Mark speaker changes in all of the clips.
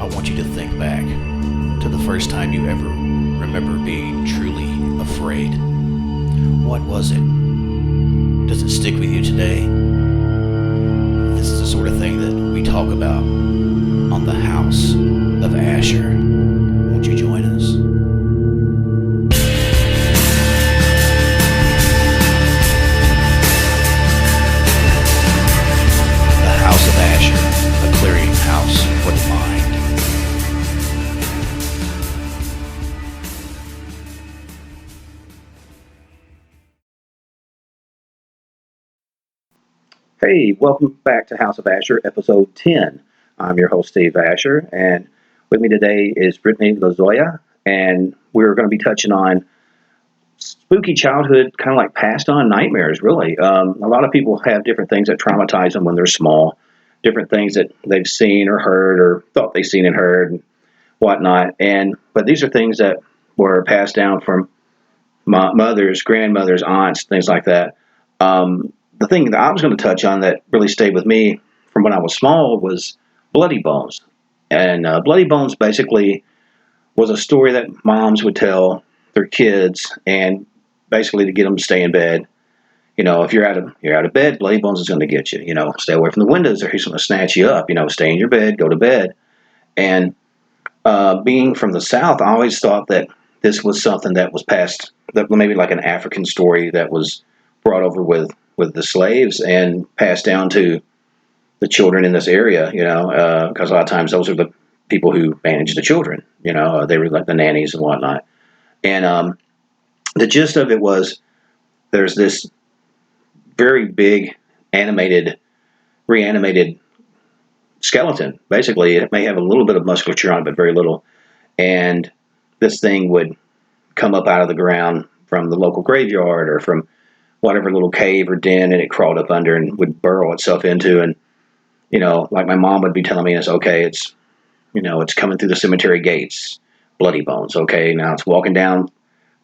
Speaker 1: I want you to think back to the first time you ever remember being truly afraid. What was it? Does it stick with you today? This is the sort of thing that we talk about on the House of Asher. Won't you join us? The House of Asher, a clearinghouse for the mind.
Speaker 2: Hey, welcome back to House of Asher, episode 10. I'm your host, Steve Asher, and with me today is Brittany Lozoya, and we're going to be touching on spooky childhood, kind of like passed on nightmares, really. A lot of people have different things that traumatize them when they're small, different things that they've seen or heard or thought they've seen and heard and whatnot. But these are things that were passed down from mothers, grandmothers, aunts, things like that. The thing that I was going to touch on that really stayed with me from when I was small was Bloody Bones. And Bloody Bones basically was a story that moms would tell their kids, and basically to get them to stay in bed. You know, if you're out of bed, Bloody Bones is going to get you. You know, stay away from the windows, or he's going to snatch you up. You know, stay in your bed, go to bed. And being from the South, I always thought that this was something that was passed, that maybe like an African story that was brought over with the slaves and passed down to the children in this area, you know, because a lot of times those are the people who manage the children, you know, they were like the nannies and whatnot. And the gist of it was there's this very big reanimated skeleton. Basically, it may have a little bit of musculature on it, but very little. And this thing would come up out of the ground from the local graveyard or from whatever little cave or den, and it crawled up under and would burrow itself into. And, you know, like my mom would be telling me, it's okay, it's, you know, it's coming through the cemetery gates, Bloody Bones. Okay, now it's walking down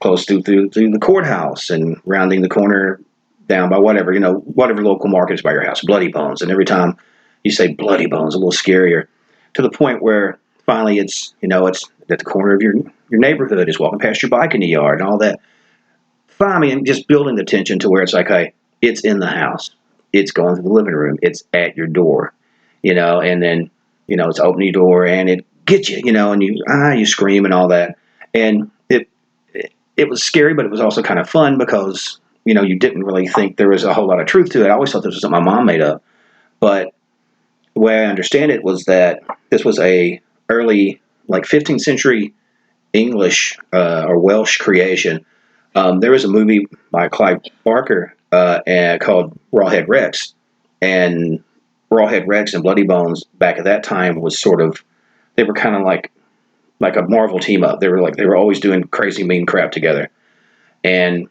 Speaker 2: close through the courthouse and rounding the corner down by whatever, you know, whatever local market is by your house, Bloody Bones. And every time you say Bloody Bones, a little scarier, to the point where finally it's, you know, it's at the corner of your neighborhood, is walking past your bike in the yard and all that. Finally, and just building the tension to where it's like, hey, it's in the house, it's going through the living room, it's at your door, you know, and then, you know, it's opening your door and it gets you, you know, and you scream and all that. And it was scary, but it was also kind of fun because, you know, you didn't really think there was a whole lot of truth to it. I always thought this was something my mom made up. But the way I understand it was that this was a early, like 15th century English or Welsh creation. There was a movie by Clive Barker called Rawhead Rex, and Rawhead Rex and Bloody Bones back at that time was sort of, they were kind of like a Marvel team up. They were always doing crazy mean crap together, and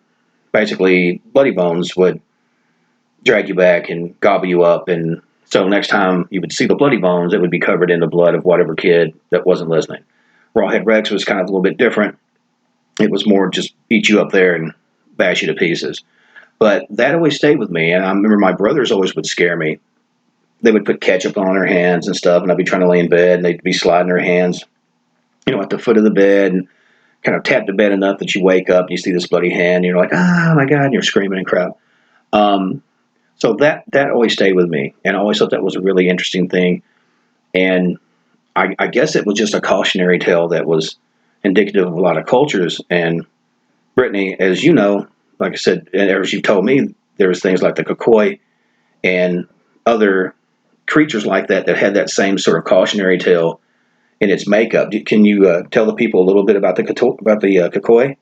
Speaker 2: basically Bloody Bones would drag you back and gobble you up, and so next time you would see the Bloody Bones, it would be covered in the blood of whatever kid that wasn't listening. Rawhead Rex was kind of a little bit different. It was more just beat you up there and bash you to pieces. But that always stayed with me. And I remember my brothers always would scare me. They would put ketchup on their hands and stuff, and I'd be trying to lay in bed, and they'd be sliding their hands, you know, at the foot of the bed and kind of tap the bed enough that you wake up and you see this bloody hand, and you're like, oh my God, and you're screaming and crap. So that always stayed with me. And I always thought that was a really interesting thing. And I guess it was just a cautionary tale that was indicative of a lot of cultures. And Brittany, as you know, like I said, and as you've told me, there was things like the Kukoi and other creatures like that had that same sort of cautionary tale in its makeup. Can you tell the people a little bit about the Kukoi?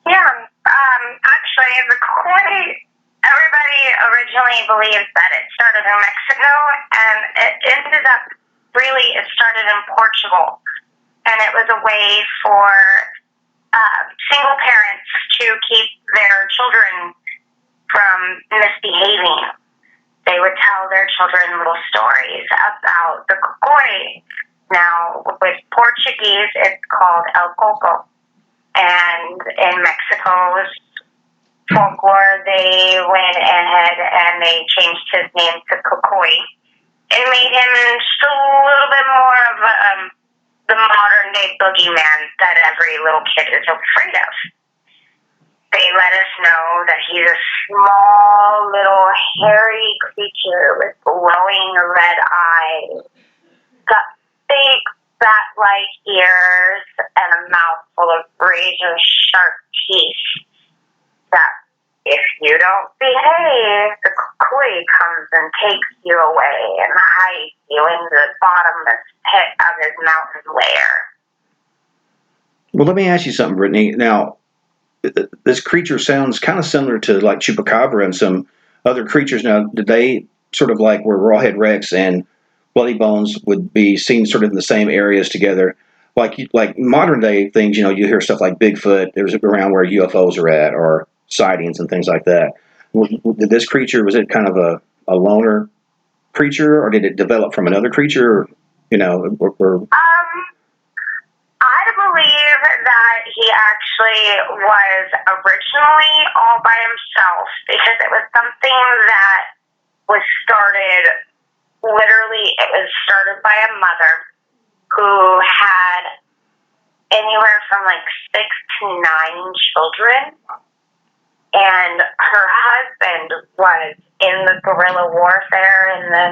Speaker 3: Yeah, actually, the Kukoi, everybody originally believes that it started in Mexico, and it started in Portugal. And it was a way for single parents to keep their children from misbehaving. They would tell their children little stories about the Kukoi. Now, with Portuguese, it's called El Coco. And in Mexico's folklore, they went ahead and they changed his name to Kukoi. It made him just a little bit more of every little kid is afraid of. They let us know that he's a small, little, hairy creature with glowing red eyes, got big, bat-like ears, and a mouth full of razor-sharp teeth that if you don't behave, the kukui comes and takes you away and hides you in the bottomless pit of his mountain lair.
Speaker 2: Well, let me ask you something, Brittany. Now, this creature sounds kind of similar to like Chupacabra and some other creatures. Now, did they sort of like where Rawhead Rex and Bloody Bones would be seen sort of in the same areas together? Like modern day things, you hear stuff like Bigfoot. There's around where UFOs are at, or sightings and things like that. Did this creature, was it kind of a loner creature, or did it develop from another creature?
Speaker 3: I believe that he actually was originally all by himself because it was something that was started, literally, it was started by a mother who had anywhere from like 6 to 9 children. And her husband was in the guerrilla warfare in the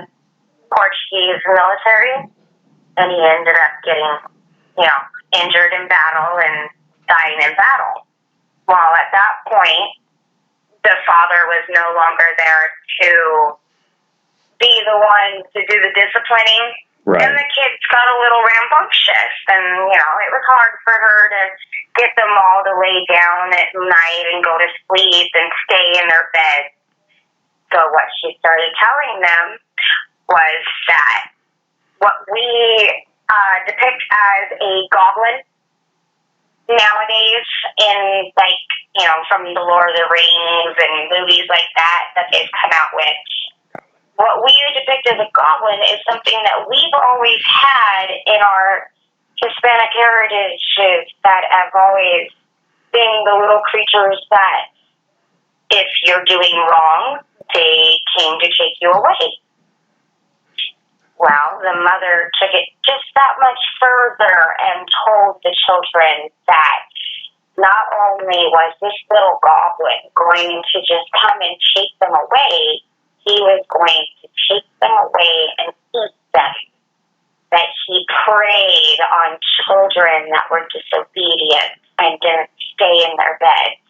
Speaker 3: Portuguese military. And he ended up getting, injured in battle and dying in battle. Well, at that point, the father was no longer there to be the one to do the disciplining.
Speaker 2: Right.
Speaker 3: And the kids got a little rambunctious, and, it was hard for her to get them all to lay down at night and go to sleep and stay in their bed. So what she started telling them was that what we depict as a goblin nowadays in, from the Lord of the Rings and movies like that they've come out with, what we depict as a goblin is something that we've always had in our Hispanic heritage that have always been the little creatures that, if you're doing wrong, they came to take you away. Well, the mother took it just that much further and told the children that not only was this little goblin going to just come and take them away, he was going to take them away and eat them. That he preyed on children that were disobedient and didn't stay in their beds.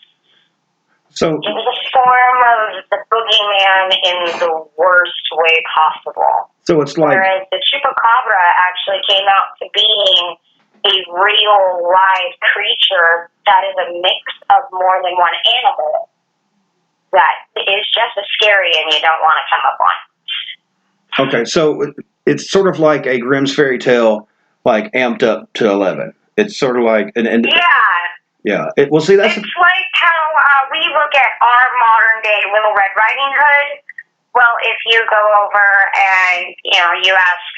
Speaker 2: So
Speaker 3: it was a form of the boogeyman in the worst way possible.
Speaker 2: So it's like,
Speaker 3: whereas the chupacabra actually came out to being a real live creature that is a mix of more than one animal that is just as scary and you don't want to come up on.
Speaker 2: Okay, so it's sort of like a Grimm's fairy tale, like amped up to 11. It's sort of like
Speaker 3: Yeah.
Speaker 2: Well, see, that's
Speaker 3: it's like how we look at our modern day Little Red Riding Hood. Well, if you go over and you ask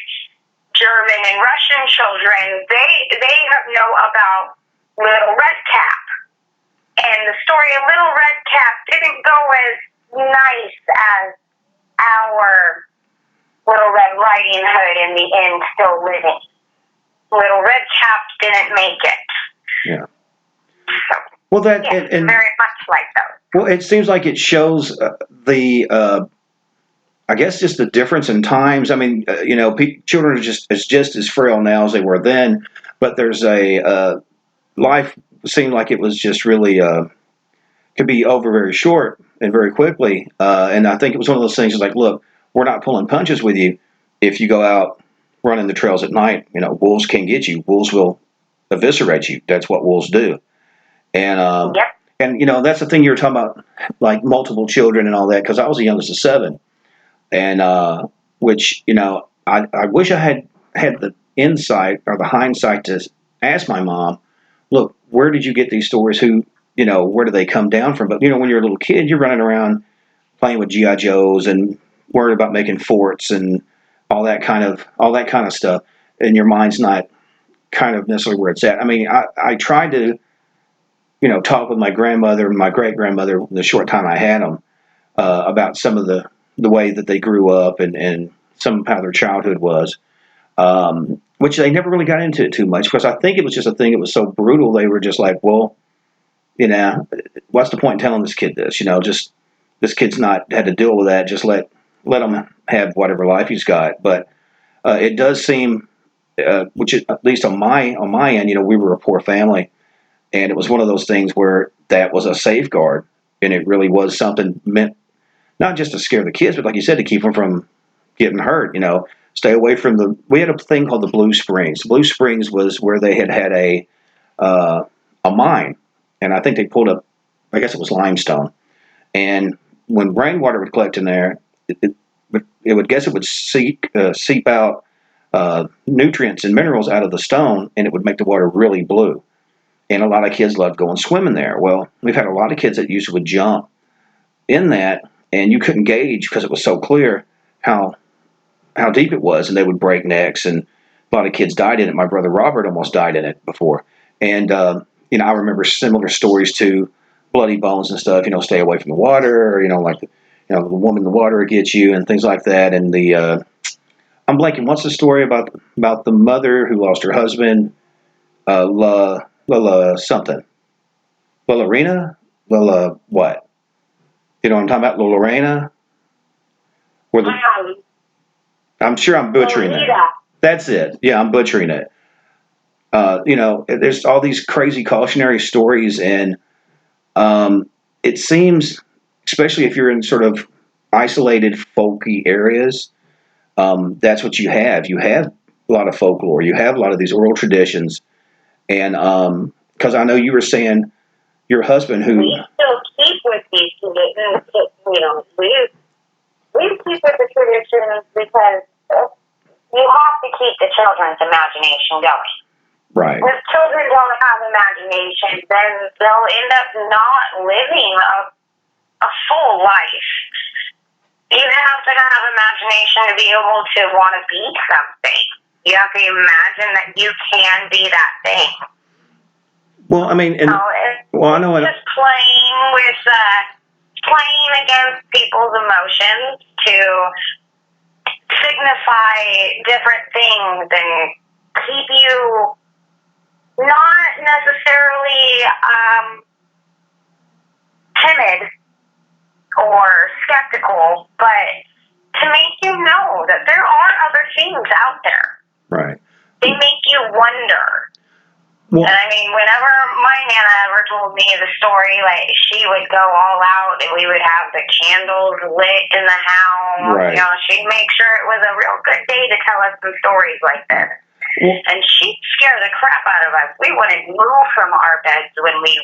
Speaker 3: German and Russian children, they know about Little Red Cap. And the story of Little Red Cap didn't go as nice as our Little Red Riding Hood in the end still living. Little Red Cap didn't make it.
Speaker 2: Yeah.
Speaker 3: So,
Speaker 2: well, that
Speaker 3: yeah,
Speaker 2: and
Speaker 3: very much like those.
Speaker 2: well, it seems like it shows I guess just the difference in times. I mean, children are just as frail now as they were then, but there's a life seemed like it was just really could be over very short and very quickly. And I think it was one of those things. Like, look, we're not pulling punches with you if you go out running the trails at night. Wolves can't get you. Wolves will eviscerate you. That's what wolves do. And
Speaker 3: Yep.
Speaker 2: and that's the thing you were talking about, like multiple children and all that. Because I was the youngest of 7. And which I wish I had the insight or the hindsight to ask my mom, look, where did you get these stories? Who, where do they come down from? But when you're a little kid, you're running around playing with GI Joes and worried about making forts and all that kind of stuff, and your mind's not kind of necessarily where it's at. I mean, I tried to talk with my grandmother and my great grandmother the short time I had them about some of the way that they grew up and some of how their childhood was. which they never really got into it too much because I think it was just a thing. It was so brutal. They were just like, well, what's the point in telling this kid this? Just this kid's not had to deal with that. Just let him have whatever life he's got. But it does seem, which is, at least on my end, we were a poor family, and it was one of those things where that was a safeguard, and it really was something meant not just to scare the kids, but like you said, to keep them from getting hurt. Stay away from the. We had a thing called the Blue Springs. The Blue Springs was where they had uh, a mine, and I think they pulled up. I guess it was limestone, and when rainwater would collect in there, it would seep out nutrients and minerals out of the stone, and it would make the water really blue. And a lot of kids loved going swimming there. Well, we've had a lot of kids that usually would jump in that, and you couldn't gauge because it was so clear how deep it was, and they would break necks, and a lot of kids died in it. My brother Robert almost died in it before, and I remember similar stories to bloody bones and stuff. Stay away from the water, or the woman in the water will get you, and things like that. And I'm blanking. What's the story about the mother who lost her husband? La something. La Lorena? La what? You know what I'm talking about? La Lorena? Where the I'm sure I'm butchering it. That's it. Yeah, I'm butchering it. There's all these crazy cautionary stories, and it seems, especially if you're in sort of isolated, folky areas, that's what you have. You have a lot of folklore. You have a lot of these oral traditions, and because I know you were saying your husband who
Speaker 3: we still keep with these traditions. We keep with the traditions because you have to keep the children's imagination going.
Speaker 2: right,
Speaker 3: If children don't have imagination, then they'll end up not living a full life. You have to have imagination to be able to want to be something. You have to imagine that you can be that thing.
Speaker 2: well, I mean, I know
Speaker 3: Just playing against people's emotions to signify different things and keep you not necessarily timid or skeptical, but to make you know that there are other things out there.
Speaker 2: right.
Speaker 3: They make you wonder.
Speaker 2: Well,
Speaker 3: And I mean, whenever my Nana ever told me the story, like, she would go all out and we would have the candles lit in the house.
Speaker 2: right.
Speaker 3: She'd make sure it was a real good day to tell us some stories like this.
Speaker 2: Well,
Speaker 3: And she'd scare the crap out of us. We wouldn't move from our beds when we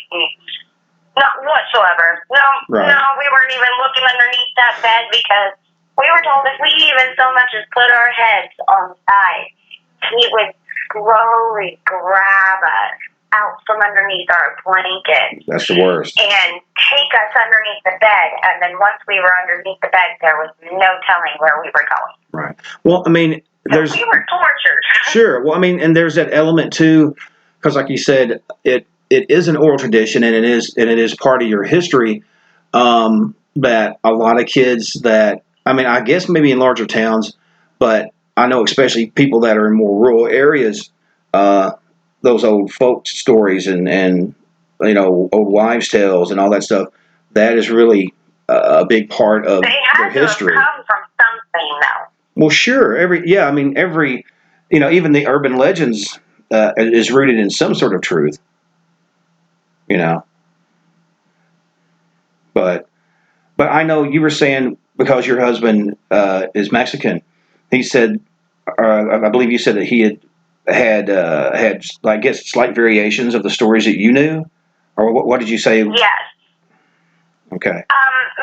Speaker 3: not whatsoever.
Speaker 2: Right.
Speaker 3: No, we weren't even looking underneath that bed because we were told if we even so much as put our heads on the side, he would slowly grab us out from underneath our blanket.
Speaker 2: That's the worst.
Speaker 3: And take us underneath the bed. And then once we were underneath the bed, there was no telling where we were going.
Speaker 2: Right. Well, I mean,
Speaker 3: So we were tortured.
Speaker 2: Sure. Well, I mean, and there's that element too, because like you said, it is an oral tradition, and it is part of your history. That a lot of kids that, I mean, I guess maybe in larger towns, but I know especially people that are in more rural areas, those old folk stories and old wives' tales and all that stuff, that is really a big part of
Speaker 3: They
Speaker 2: their
Speaker 3: had to
Speaker 2: history.
Speaker 3: have come from something, though.
Speaker 2: Well, sure. Every, even the urban legends is rooted in some sort of truth. But I know you were saying because your husband is Mexican, he said, I believe you said that he had I guess slight variations of the stories that you knew, or what did you say?
Speaker 3: Yes.
Speaker 2: Okay.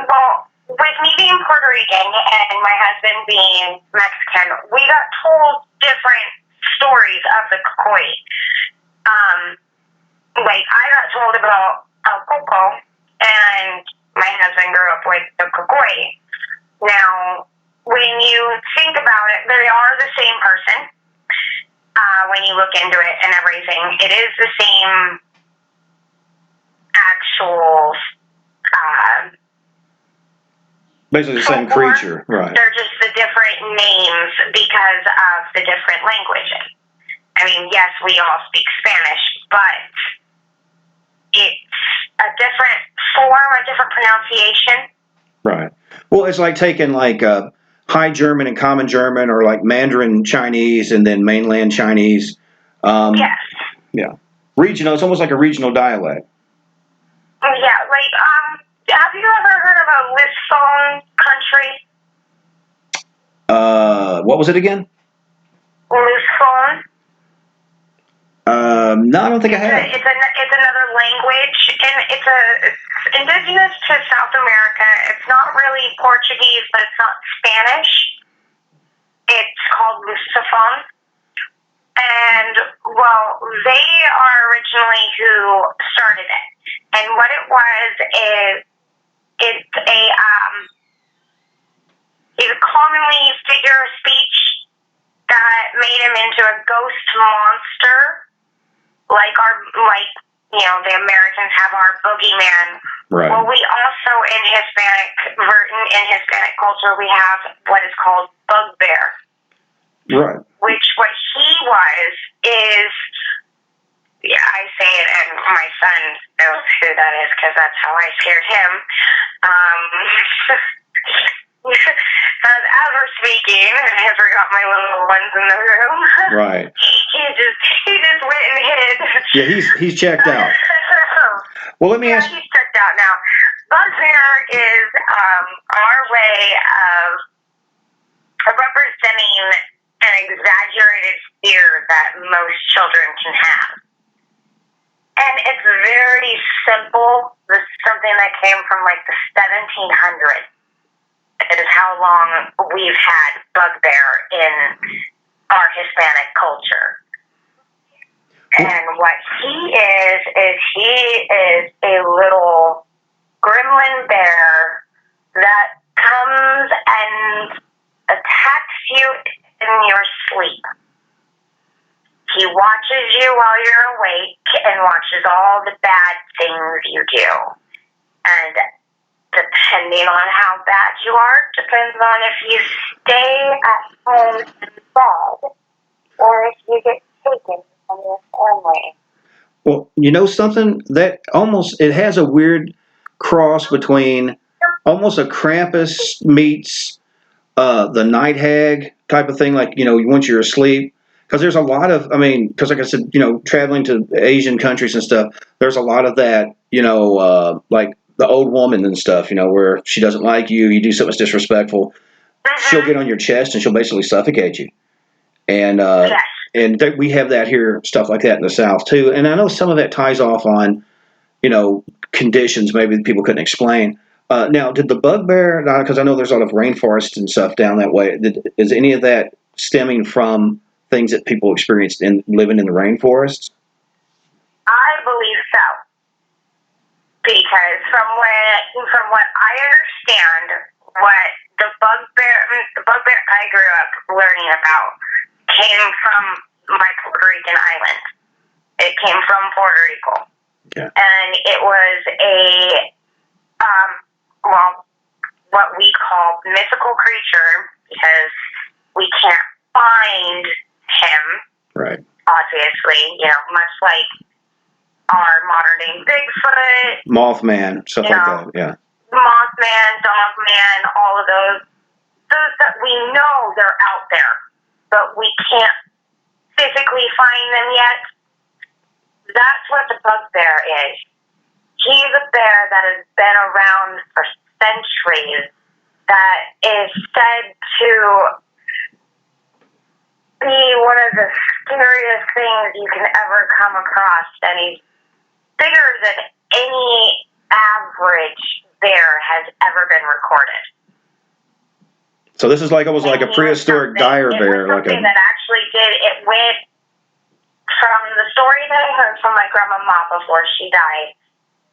Speaker 3: Well, with me being Puerto Rican and my husband being Mexican, we got told different stories of the Cocoy. Like, I got told about El Coco, and my husband grew up with the Cocoy. Now, when you think about it, they are the same person. When you look into it and everything, it is the same actual
Speaker 2: Basically the same
Speaker 3: folklore.
Speaker 2: creature, right?
Speaker 3: They're just the different names because of the different languages. I mean, yes, we all speak Spanish, but it's a different form, a different pronunciation.
Speaker 2: Right. Well, it's like taking like High German and Common German, or like Mandarin Chinese and then Mainland Chinese.
Speaker 3: Yes.
Speaker 2: Yeah. Regional. It's almost like a regional dialect.
Speaker 3: Yeah, like, have you ever heard of a Lisphone country?
Speaker 2: What was it again?
Speaker 3: Lisphone?
Speaker 2: No, I don't think I have.
Speaker 3: It's another language, and it's indigenous to South America. It's not really Portuguese, but it's not Spanish. It's called Lusophone. And, well, they are originally who started it. And what it was is it's he's a commonly used figure of speech that made him into a ghost monster, like the Americans have our boogeyman.
Speaker 2: Right.
Speaker 3: Well, we also in Hispanic culture we have what is called bugbear.
Speaker 2: Right.
Speaker 3: Which what he was is, yeah, I say it, and my son knows who that is because that's how I scared him. As we're speaking, I forgot my little ones in the room.
Speaker 2: Right.
Speaker 3: He just went and hid.
Speaker 2: Yeah, he's checked out. Well, let me ask.
Speaker 3: He's checked out now. Bugbear is our way of representing an exaggerated fear that most children can have. And it's very simple. This is something that came from like the 1700s. It is how long we've had bugbear in our Hispanic culture. And what he is a little gremlin bear that comes and attacks you in your sleep. He watches you while you're awake and watches all the bad things you do. And depending on how bad you are, depends on if you stay at home and bed or if you get taken from your family.
Speaker 2: Well, you know something that it has a weird cross between almost a Krampus meets the night hag type of thing, like, once you're asleep. Because there's a lot of, because like I said, traveling to Asian countries and stuff, there's a lot of that, like the old woman and stuff, where she doesn't like you, you do something that's disrespectful, she'll get on your chest and she'll basically suffocate you. And we have that here, stuff like that in the South too. And I know some of that ties off on, conditions maybe that people couldn't explain. Now, did the bugbear, because I know there's a lot of rainforests and stuff down that way, is any of that stemming from things that people experienced in living in the rainforests?
Speaker 3: I believe so. Because from what I understand, what the bugbear I grew up learning about came from my Puerto Rican island. It came from Puerto Rico.
Speaker 2: Yeah.
Speaker 3: And it was what we call mythical creature because we can't find him.
Speaker 2: Right.
Speaker 3: Obviously, much like our modern day Bigfoot,
Speaker 2: Mothman, stuff like that. Yeah.
Speaker 3: Mothman, Dogman, all of those that we know they're out there, but we can't physically find them yet. That's what the bugbear is. He's a bear that has been around for centuries, that is said to be one of the scariest things you can ever come across, and he's bigger than any average bear has ever been recorded.
Speaker 2: So this is like almost like a prehistoric dire bear.
Speaker 3: It was something that actually it went from the story that I heard from my grandmama before she died.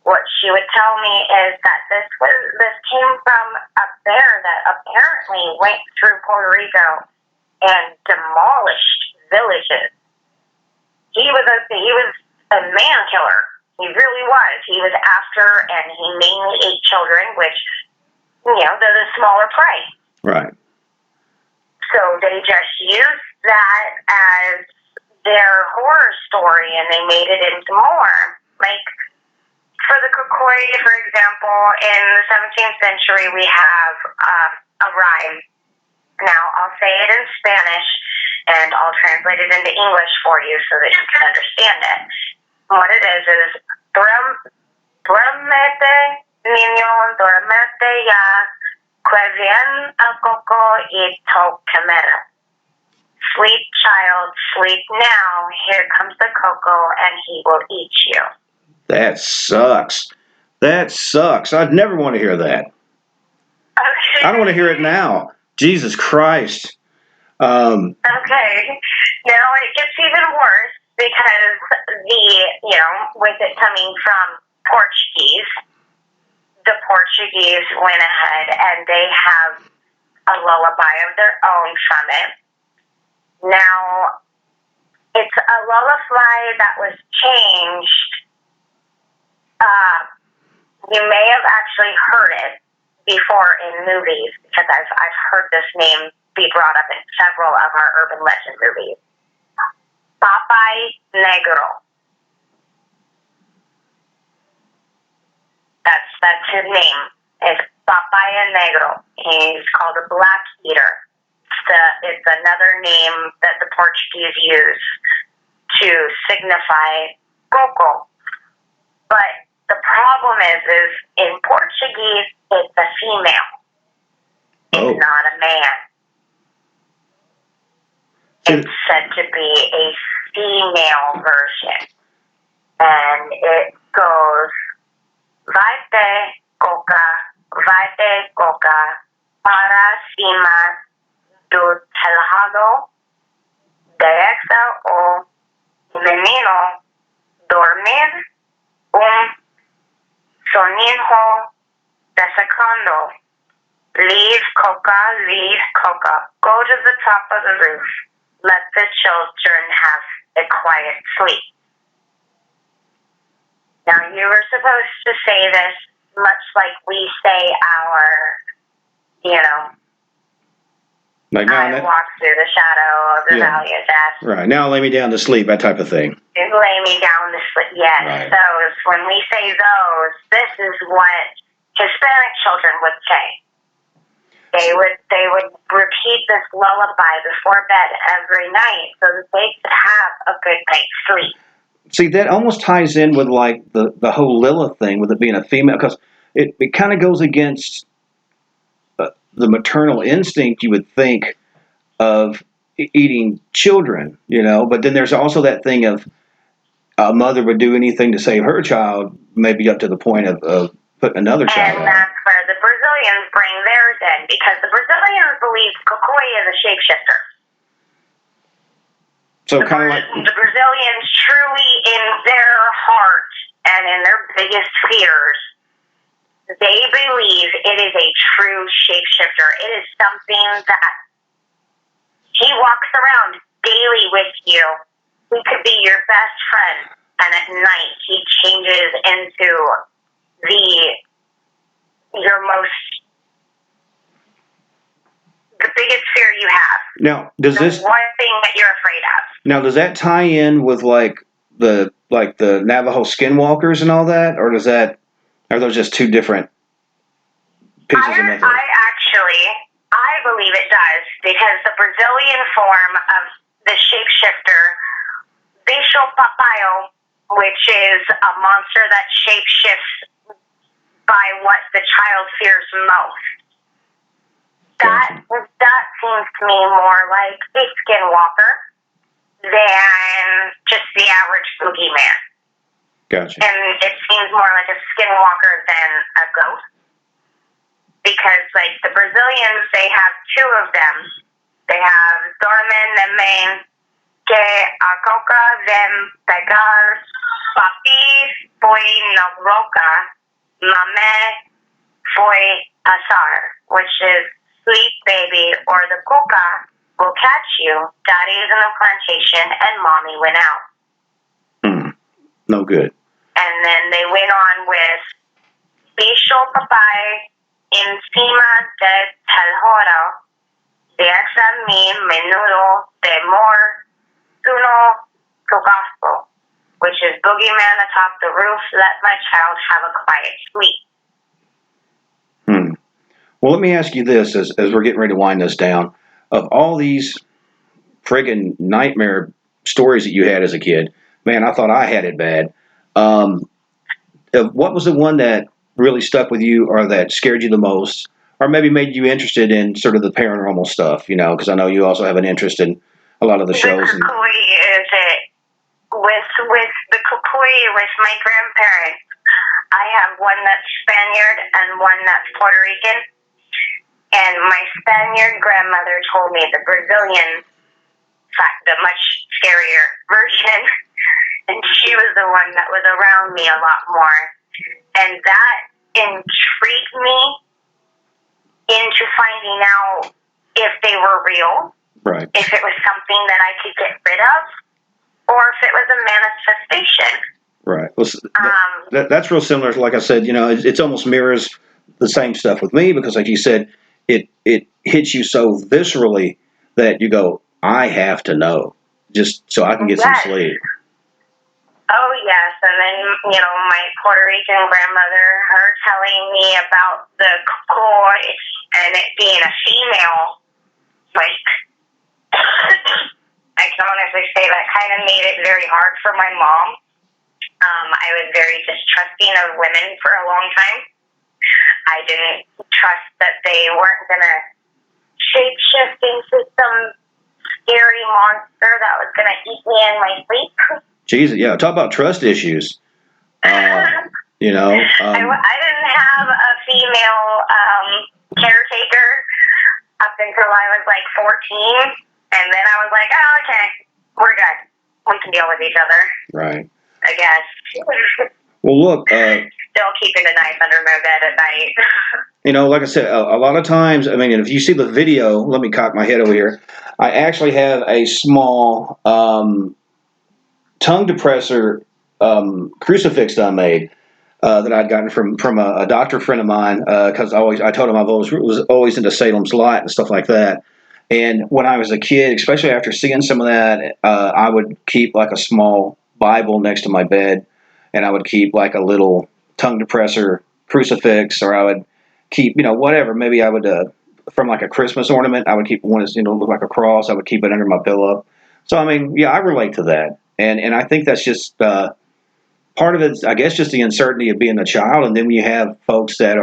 Speaker 3: What she would tell me is that this came from a bear that apparently went through Puerto Rico and demolished villages. He was a man killer. He really was. He was after, and he mainly ate children, which they're the smaller prey.
Speaker 2: Right.
Speaker 3: So they just used that as their horror story, and they made it into more. Like, for the Kukoi, for example, in the 17th century, we have a rhyme. Now, I'll say it in Spanish, and I'll translate it into English for you so that you can understand it. What it is duermete, niño, duermete ya, que bien el coco y toquemera. Sleep, child, sleep now. Here comes the cocoa, and he will eat you.
Speaker 2: That sucks. That sucks. I'd never want to hear that.
Speaker 3: Okay.
Speaker 2: I don't want to hear it now. Jesus Christ.
Speaker 3: Okay. Now it gets even worse because with it coming from Portuguese, the Portuguese went ahead and they have a lullaby of their own from it. Now, it's a lullaby that was changed. You may have actually heard it before in movies because I've heard this name be brought up in several of our urban legend movies. Papay Negro. That's his name. It's Papay Negro. He's called a black eater. It's another name that the Portuguese use to signify coco. But the problem is in Portuguese, it's a female. It's not a man. It's said to be a female version. And it goes, vai coca, para cima do telhado, derecha o menino, dormir, soninho desacando. Leave coca, go to the top of the roof. Let the children have a quiet sleep. Now, you were supposed to say this much like we say our, I walk through the shadow of the valley of death.
Speaker 2: Right. Now lay me down to sleep, that type of thing.
Speaker 3: Lay me down to sleep. Yes, right. Those. When we say those, this is what Hispanic children would say. They would repeat this lullaby before bed every night so that they could have a good night's sleep.
Speaker 2: See, that almost ties in with like the whole Lilith thing, with it being a female, because it kind of goes against the maternal instinct you would think of eating children, But then there's also that thing of a mother would do anything to save her child, maybe up to the point of putting another child out.
Speaker 3: And that's where the Brazilians bring theirs in, because the Brazilians believe Kukui is a shapeshifter.
Speaker 2: So kind of like
Speaker 3: the Brazilians truly, in their heart and in their biggest fears, they believe it is a true shapeshifter. It is something that he walks around daily with you. He could be your best friend, and at night he changes into the biggest fear you have.
Speaker 2: Now, does
Speaker 3: the one thing that you're afraid of.
Speaker 2: Now, does that tie in with like the Navajo skinwalkers and all that, or are those just two different pieces of mythology?
Speaker 3: I believe it does, because the Brazilian form of the shapeshifter, Bicho Papayo, which is a monster that shapeshifts by what the child fears most. That seems to me more like a skinwalker than just the average boogeyman.
Speaker 2: Gotcha.
Speaker 3: And it seems more like a skinwalker than a ghost. Because, like, the Brazilians, they have two of them. They have Dormen também, que a coca vem pegar papi foi na roca, mamé foi assar, which is sleep, baby, or the coca will catch you. Daddy is in the plantation, and mommy went out.
Speaker 2: No good.
Speaker 3: And then they went on with Bicho Papai, encima del tejado, deja mi menudo temor, uno tu gospel, which is boogeyman atop the roof, let my child have a quiet sleep.
Speaker 2: Well, let me ask you this as we're getting ready to wind this down. Of all these friggin' nightmare stories that you had as a kid, man, I thought I had it bad. Um, what was the one that really stuck with you or that scared you the most? Or maybe made you interested in sort of the paranormal stuff, because I know you also have an interest in a lot of the
Speaker 3: The
Speaker 2: shows.
Speaker 3: kukui is it. With the kukui, with my grandparents, I have one that's Spaniard and one that's Puerto Rican. And my Spaniard grandmother told me the Brazilian, the much scarier version. And she was the one that was around me a lot more. And that intrigued me into finding out if they were real,
Speaker 2: Right.
Speaker 3: if it was something that I could get rid of, or if it was a manifestation.
Speaker 2: Right. Well, that's real similar. Like I said, it's almost mirrors the same stuff with me because, like you said, it hits you so viscerally that you go, I have to know just so I can get some sleep.
Speaker 3: Oh, yes. And then, my Puerto Rican grandmother, her telling me about the koi and it being a female, like, I can honestly say that kind of made it very hard for my mom. I was very distrusting of women for a long time. I didn't trust that they weren't going to shape-shift into some scary monster that was going to eat me in my sleep.
Speaker 2: Jesus, yeah. Talk about trust issues.
Speaker 3: I didn't have a female caretaker up until I was like 14. And then I was like, oh, okay, we're good. We can deal with each other.
Speaker 2: Right.
Speaker 3: I guess.
Speaker 2: Well, look.
Speaker 3: Still keeping a knife under my bed at night.
Speaker 2: Like I said, a lot of times, I mean, if you see the video, let me cock my head over here. I actually have a small tongue depressor crucifix that I made that I'd gotten from a doctor friend of mine because I told him I was always into Salem's Lot and stuff like that. And when I was a kid, especially after seeing some of that, I would keep like a small Bible next to my bed, and I would keep like a little tongue depressor crucifix, or I would keep, whatever. Maybe I would, from like a Christmas ornament, I would keep one as, look like a cross. I would keep it under my pillow. So, I mean, yeah, I relate to that. And I think that's just part of it, I guess, just the uncertainty of being a child. And then when you have folks that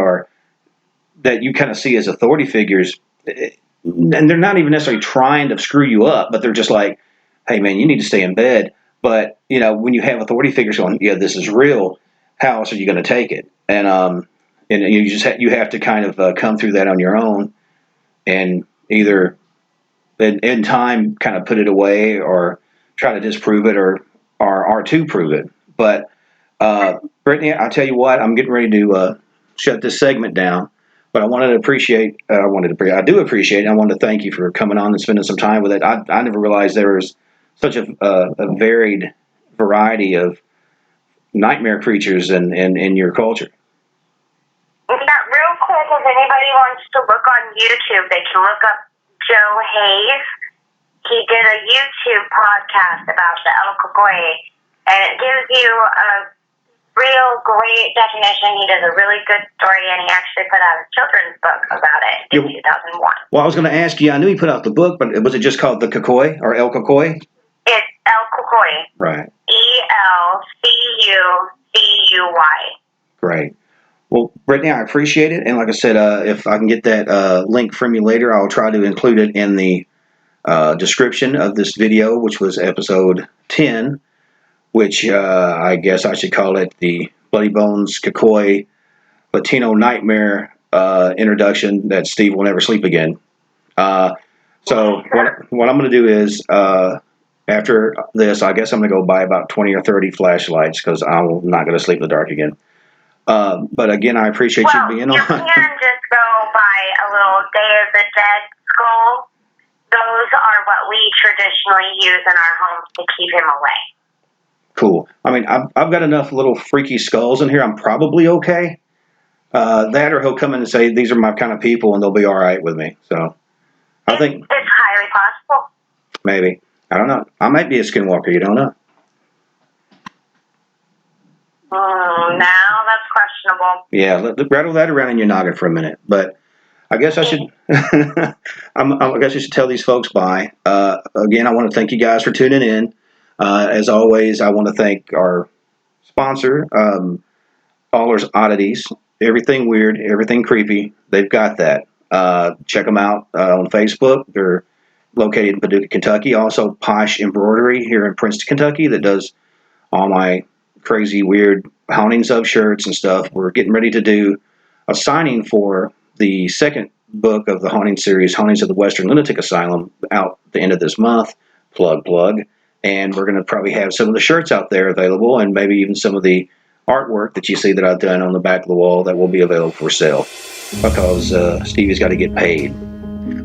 Speaker 2: you kind of see as authority figures, and they're not even necessarily trying to screw you up, but they're just like, hey, man, you need to stay in bed. But, when you have authority figures going, yeah, this is real, how else are you going to take it? And you have to kind of come through that on your own and either in time kind of put it away or try to disprove it or to prove it. But Brittany, I'll tell you what, I'm getting ready to shut this segment down. But I do appreciate it. I wanted to thank you for coming on and spending some time with it. I never realized there was such a varied variety of nightmare creatures in your culture.
Speaker 3: Yeah, real quick, if anybody wants to look on YouTube, they can look up Joe Hayes. He did a YouTube podcast about the El Cocoy, and it gives you a real great definition. He does a really good story, and he actually put out a children's book about it in 2001.
Speaker 2: Well, I was going to ask you, I knew he put out the book, but was it just called The Cocoy or El Cocoy?
Speaker 3: It's El Cocoy.
Speaker 2: Right.
Speaker 3: ELCUCUY.
Speaker 2: Great. Well, Brittany, I appreciate it. And like I said, if I can get that link from you later, I'll try to include it in the description of this video, which was episode 10, which I guess I should call it the Bloody Bones Cocoy Latino Nightmare introduction that Steve will never sleep again. So what I'm going to do is after this, I guess I'm going to go buy about 20 or 30 flashlights because I'm not going to sleep in the dark again. But again, I appreciate you being on.
Speaker 3: You can just go buy a little Day of the Dead skull. Those are what we traditionally use in our homes to keep him away.
Speaker 2: Cool. I mean, I've got enough little freaky skulls in here. I'm probably okay. That or he'll come in and say, these are my kind of people, and they'll be all right with me. So I think
Speaker 3: It's highly possible.
Speaker 2: maybe. I don't know. I might be a skinwalker. You don't know.
Speaker 3: Now that's questionable.
Speaker 2: Yeah, rattle that around in your noggin for a minute. But I guess I should. I guess I should tell these folks bye. Again, I want to thank you guys for tuning in. As always, I want to thank our sponsor, Allers Oddities. Everything weird, everything creepy. They've got that. Check them out on Facebook. They're located in Paducah, Kentucky. Also, Posh Embroidery here in Princeton, Kentucky, that does all my crazy, weird hauntings of shirts and stuff. We're getting ready to do a signing for the second book of the haunting series, Hauntings of the Western Lunatic Asylum, out at the end of this month. Plug. And we're going to probably have some of the shirts out there available, and maybe even some of the artwork that you see that I've done on the back of the wall that will be available for sale, because Stevie's got to get paid.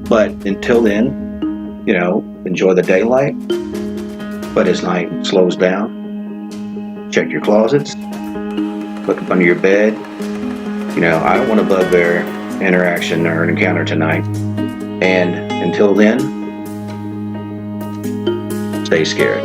Speaker 2: But until then, enjoy the daylight. But as night slows down, check your closets, look up under your bed. I don't want a bugbear interaction or an encounter tonight. And until then, stay scared.